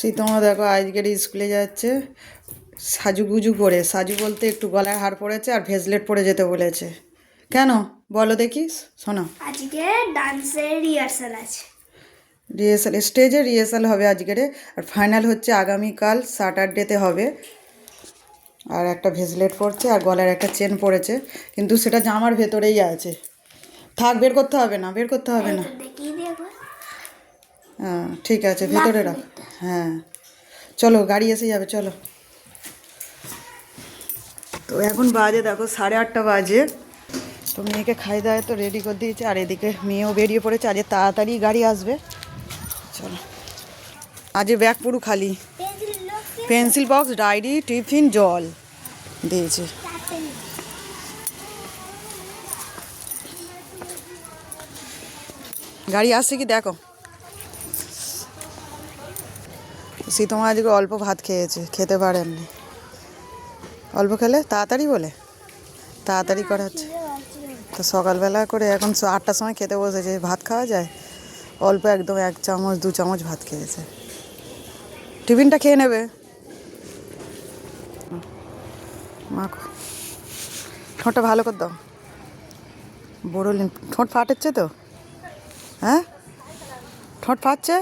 সীতমা দেখো আজকের স্কুলে যাচ্ছে সাজুগুজু করে। সাজু বলতে একটু গলায় হার পড়েছে আর ভেজলেট পরে যেতে বলেছে। কেন বলো দেখি, শোনো। আজকে ডান্সের রিহার্সাল আছে। রিহার্সাল, স্টেজে রিহার্সাল হবে আজকের, আর ফাইনাল হচ্ছে আগামীকাল স্যাটারডেতে হবে। আর একটা ভেজলেট পরছে আর গলার একটা চেন পরেছে, কিন্তু সেটা জামার ভেতরেই আছে। থাক, বের করতে হবে না, বের করতে হবে না। দেখিয়ে দেবো। হ্যাঁ ঠিক আছে, ভেতরে রাখ। হ্যাঁ চলো, গাড়ি এসে যাবে, চলো। তো এখন বাজে দেখো 8:30 বাজে। তো মেয়েকে খাই দাওয়ায় তো রেডি করে দিয়েছে, আর এদিকে মেয়েও বেরিয়ে পড়েছে। আজ তাড়াতাড়ি গাড়ি আসবে, চলো। আজ ব্যাগ পুরো খালি, পেন্সিল বক্স, ডায়েরি, টিফিন, জল দিয়েছে। গাড়ি আসছে কি দেখো। সীতমা আজকে অল্প ভাত খেয়েছে, খেতে পারেননি। অল্প খেলে তাড়াতাড়ি বলে, তাড়াতাড়ি করা হচ্ছে। তো সকালবেলা করে এখন 8টার সময় খেতে বসেছে, ভাত খাওয়া যায়? অল্প একদম 1 চামচ 2 চামচ ভাত খেয়েছে। টিফিনটা খেয়ে নেবে। মাখো, ঠোঁটটা ভালো করে দাও। বড়লিন ঠোঁট ফাটেছে তো, হ্যাঁ ঠোঁট ফাটছে।